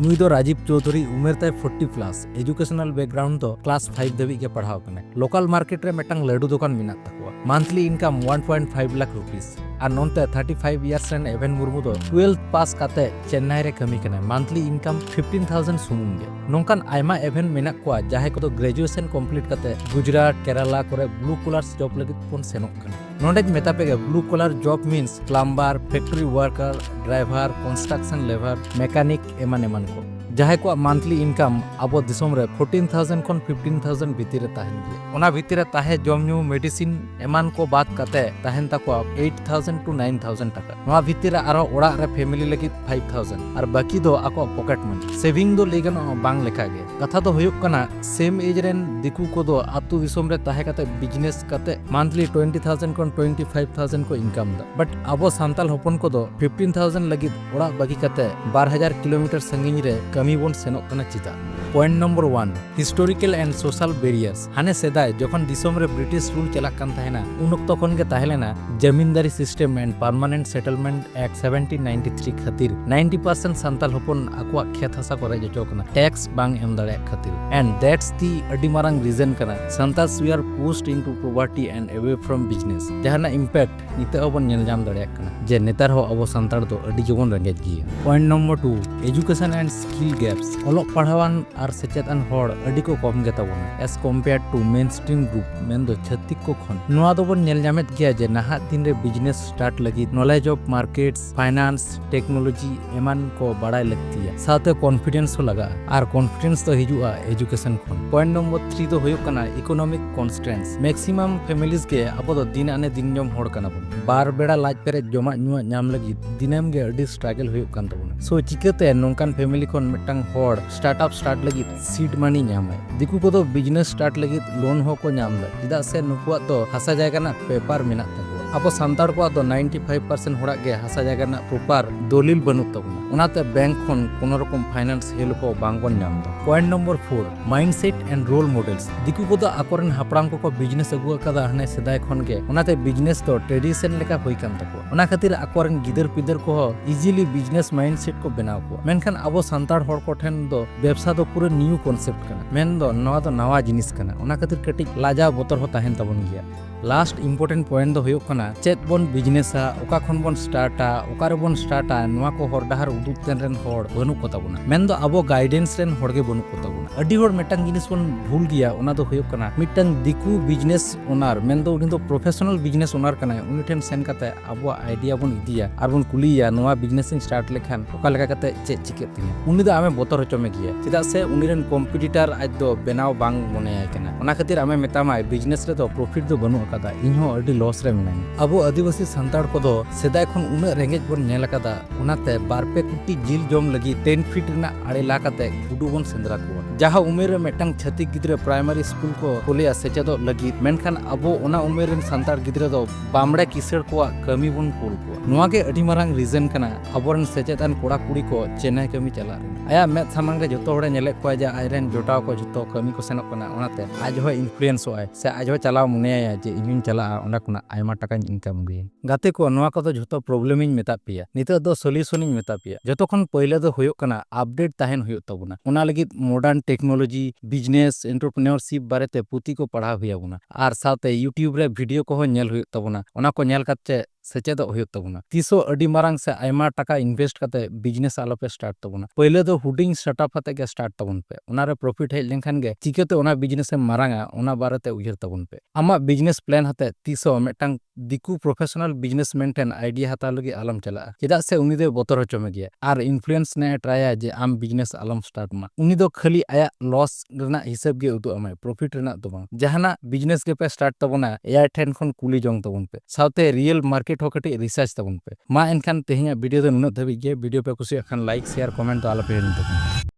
नुई दो राजीव चौधरी उमेर ताय 40+ educational background दो क्लास 5 धाबी के पढ़ाव कने लोकल मार्केट रे मिटंग लड्डू दुकान मेना तकवा मंथली इनकम 1.5 लाख रुपीस और नोनते 35 इयर्स रेन एवेन मुर्मू दो 12th पास काते चेन्नई रे कमी कने मंथली इनकम 15,000 सुमुंग गे नोंकान आयमा एवेन मेना को जाहे को ग्रेजुएशन कंप्लीट काते गुजरात केरला करे ब्लू कलर जॉब लगी कोन सेनोक कने नोंडे मेता पे blue collar job means plumber factory worker driver construction labour mechanic एमान एमान को जहां को मंथली इनकम अब दिसम रे 14,000 खन 15,000 भीतर ताहन गे ओना भीतर ताहे जमन्यू मेडिसिन एमान को बात काते ताहन तको 8,000 to 9,000 टाका नोआ भीतर आरो ओड़ा रे फैमिली लगी 5,000 और बाकी दो आको पॉकेट मनी सेविंग दो लेगन बांग लेखा गे कथा दो हुयुक कना सेम एज रेन दिकू को दो आतु दिसम रे ताहे काते बिजनेस काते मंथली 20,000 खन 25,000 को इनकम दा बट अब सांताल होपन को दो 15,000 लगी ओड़ा बाकी काते 12,000 किलोमीटर संगिन रे कमी बोन सेनोक कना चिता point number 1 historical and social barriers हाने सेदाय जखन दिसम रे ब्रिटिश रूल चला कान ताहेना उन वक्त खन के ताहेलेना zamindari system and permanent settlement act 1793 खातिर 90% सांताल होपन आकवा खेत हसा करे जचो कना टैक्स बांग एम दाड़े खातिर एंड दैट्स दी अडी मारंग रीजन कना Santals we are pushed into poverty and away from business जहाना इंपैक्ट निते अबन नेल जाम दाड़े कना जे नेतार हो अब सांताल दो अडी जबन रंगेज गिया point number 2 education and skill gaps ओलक पढ़ावान और सचेतन होड़ अडी को कम गेता बोना as compare to mainstream group मेन दो छत्तिक को खन नोआ दो बन नेल जामेत गया जे नाहा दिन रे बिजनेस स्टार्ट लगी knowledge of markets finance technology एमान को बड़ाई लगती है साथे कॉन्फिडेंस हो लगा और कॉन्फिडेंस तो हिजुआ एजुकेशन खन पॉइंट नंबर 3 दो होयो कना इकोनॉमिक कॉन्स्ट्रेंट्स मैक्सिमम फैमिलीज के अब दो दिन आने दिन जम होड़ कना बन बार बेड़ा लाज पेरे जमा नुआ नाम लगी दिनम गे अडी स्ट्रगल होयो कन तबन सो चिकते नोंकान फैमिली खन मिटंग होड़ स्टार्टअप स्टार्ट लगी सीड मनी नाम दिकू को दो बिजनेस स्टार्ट लगी लोन हो को नाम चेदा से नुकुआ तो हसा जायगा ना पेपर मेना तको अब सांतार को 95% होड़ा गे हसा जायगा ना प्रॉपर दलिल बनु तबना उनाते बैंक खन कोनो रकम फाइनेंस हेल्प को बांगबन नाम दा point number 4 mindset and role models दिकू को दो आकोरन हापराम को बिजनेस अगु कदा हने सेदाय खन गे उनाते बिजनेस तो ट्रेडिशन लेका होई कान तको उना खातिर आकोरन गिदर पिदर को इजीली बिजनेस माइंडसेट को बनाव को मेनखान अब सांतार होड़ को ठेन दो व्यवसाय दो पूरा न्यू कॉन्सेप्ट कना मेन दो नवा तो नवा जिनिस कना उना खातिर कटी लाजा बोतर हो ताहेन तबन गया लास्ट इंपोर्टेंट पॉइंट दो हुयुक कना चेत बोन बिजनेसा ओका खन बोन स्टार्टा ओकारे बोन स्टार्टा नवा को हर डहार उदुग तेन रेन होड़ बनु को तबना मेन दो अब गाइडेंस रेन होड़ के बनु को तबना अडी होड़ मिटंग जिनिस बोन भूल गया उना दो हुयुक कना मिटंग दिकू बिजनेस ओनर मेन दो उनी दो प्रोफेशनल बिजनेस ओनर कना उनी ठेन सेन काते अब आइडिया बोन इदिया आर बोन कुलिया नवा बिजनेस स्टार्ट लेखान ओका लेका काते चे चिके तिना उनी दो आमे बोतर होचो में गया चेदा से उनी रेन कॉम्पिटिटर आज दो बनाव बांग मोनेया कना उना खातिर आमे मेतामा बिजनेस रे दो प्रॉफिट दो बनु कदा इनहो अडी लॉस रे मिनाई अब आदिवासी सांताड़ को दो सेदाय खन उना रेंगेज बोन नेल कदा उनाते बारपे कुटी जिल जम लगी 10 फीट ना आड़े लाकाते गुडू बोन सेंद्रा को जहां उमेर मेटंग छतिक गिद्रे प्राइमरी स्कूल को कोलिया सेचेदो लगी मेनखान अब ओना उमेर सांताड़ गिद्रे दो बामड़े किसड़ को कमी बोन कोल को नोआ के अडी मारंग रीजन कना अबरन सेचेतन कोड़ा कुड़ी को चेन्नई कमी चला आया मे सामंग रे जतो होड़े नेले को जे आइरेन जोटाव को जतो कमी को सेनक कना ओनाते आज हो इन्फ्लुएंस होय से आज हो चलाव मुनेया जे इनिन चला ओना कुना आयमा टाका इनकम गे गाते को नोआ को तो जतो प्रॉब्लम इन मेता पिया नितो दो सॉल्यूशन इन मेता पिया जतो खन पहिले दो होयो कना अपडेट ताहेन होयो तबुना ओना लगी मॉडर्न टेक्नोलॉजी बिजनेस एंटरप्रेन्योरशिप बारेते पुती को पढ़ा हुया बुना आर साथे यूट्यूब रे वीडियो को नेल होयो तबुना ओना को नेल काते सेचेदो होयो तबुना तीसो अडी मारंग से आयमा टाका इन्वेस्ट काते बिजनेस आलो पे स्टार्ट तबुना पहिले दो हुडिंग स्टार्टअप हाते के स्टार्ट तबुन पे ओना रे प्रॉफिट हे लेनखान गे चिकेते ओना बिजनेस ए मारंगा ओना बारेते उयर तबुन पे आमा बिजनेस प्लान हाते तीसो मेटंग दिकू प्रोफेशनल बिजनेसमैन ठेन आइडिया हता लगी आलम चला चेदा से उनी दो बोतर होचो में गया आर इन्फ्लुएंस ने ट्राया जे आम बिजनेस आलम स्टार्ट मा उनी दो खाली आया लॉस रना हिसाब गे उदु अमाय प्रॉफिट रना दो बांग जहाना बिजनेस के पे स्टार्ट तबना एआई ठेन खन कुली जंग तबन पे साउते रियल मार्केट हो कटी रिसर्च तबन पे मा एनखान तेहिया वीडियो दो नुनत धबी गे वीडियो पे कुसी अखन लाइक शेयर कमेंट तो आलो पे हिन तबन